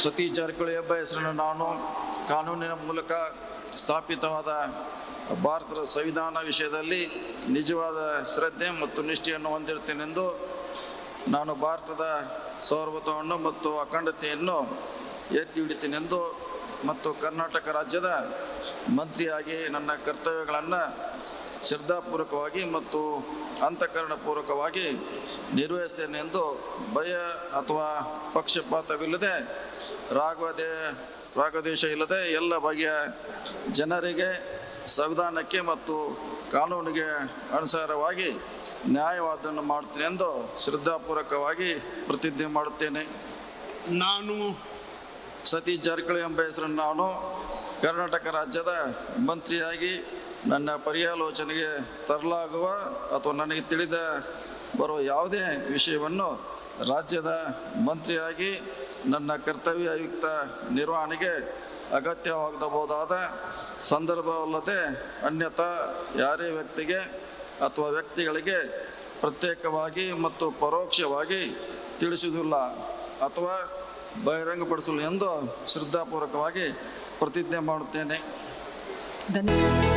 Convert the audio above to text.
ಸತೀಶ್ ಜಾರಕಿಹೊಳಿ ಎಂಬ ಹೆಸರನ್ನು ನಾನು ಕಾನೂನಿನ ಮೂಲಕ ಸ್ಥಾಪಿತವಾದ ಭಾರತದ ಸಂವಿಧಾನ ವಿಷಯದಲ್ಲಿ ನಿಜವಾದ ಶ್ರದ್ಧೆ ಮತ್ತು ನಿಷ್ಠೆಯನ್ನು ಹೊಂದಿರುತ್ತೇನೆಂದು ನಾನು ಭಾರತದ ಸಾರ್ವಭೌಮತ್ವವನ್ನು ಮತ್ತು ಅಖಂಡತೆಯನ್ನು ಎತ್ತಿ ಹಿಡಿತೇನೆಂದು ಮತ್ತು ಕರ್ನಾಟಕ ರಾಜ್ಯದ ಮಂತ್ರಿಯಾಗಿ ನನ್ನ ಕರ್ತವ್ಯಗಳನ್ನು ಶ್ರದ್ಧಾಪೂರ್ವಕವಾಗಿ ಮತ್ತು ಅಂತಃಕರಣಪೂರ್ವಕವಾಗಿ ನಿರ್ವಹಿಸ್ತೇನೆಂದು ಭಯ ಅಥವಾ ಪಕ್ಷಪಾತವಿಲ್ಲದೆ ರಾಗದ್ವೇಷ ಇಲ್ಲದೆ ಎಲ್ಲ ಬಗೆಯ ಜನರಿಗೆ ಸಂವಿಧಾನಕ್ಕೆ ಮತ್ತು ಕಾನೂನಿಗೆ ಅನುಸಾರವಾಗಿ ನ್ಯಾಯವಾದವನ್ನು ಮಾಡುತ್ತೇನೆ ಎಂದು ಶ್ರದ್ಧಾಪೂರ್ವಕವಾಗಿ ಪ್ರತಿಜ್ಞೆ ಮಾಡುತ್ತೇನೆ. ನಾನು ಸತೀಶ್ ಜಾರಕಿಹೊಳಿ ಎಂಬ ಹೆಸರನ್ನು ನಾನು ಕರ್ನಾಟಕ ರಾಜ್ಯದ ಮಂತ್ರಿಯಾಗಿ ನನ್ನ ಪರ್ಯಾಲೋಚನೆಗೆ ತರಲಾಗುವ ಅಥವಾ ನನಗೆ ತಿಳಿದ ಬರುವ ಯಾವುದೇ ವಿಷಯವನ್ನು ರಾಜ್ಯದ ಮಂತ್ರಿಯಾಗಿ ನನ್ನ ಕರ್ತವ್ಯಯುಕ್ತ ನಿರ್ವಹಣೆಗೆ ಅಗತ್ಯವಾಗಬಹುದಾದ ಸಂದರ್ಭವಲ್ಲದೆ ಅನ್ಯಥಾ ಯಾರೇ ವ್ಯಕ್ತಿಗೆ ಅಥವಾ ವ್ಯಕ್ತಿಗಳಿಗೆ ಪ್ರತ್ಯೇಕವಾಗಿ ಮತ್ತು ಪರೋಕ್ಷವಾಗಿ ತಿಳಿಸುವುದಿಲ್ಲ ಅಥವಾ ಬಹಿರಂಗಪಡಿಸಲು ಎಂದು ಶ್ರದ್ಧಾಪೂರ್ವಕವಾಗಿ ಪ್ರತಿಜ್ಞೆ ಮಾಡುತ್ತೇನೆ. ಧನ್ಯವಾದ.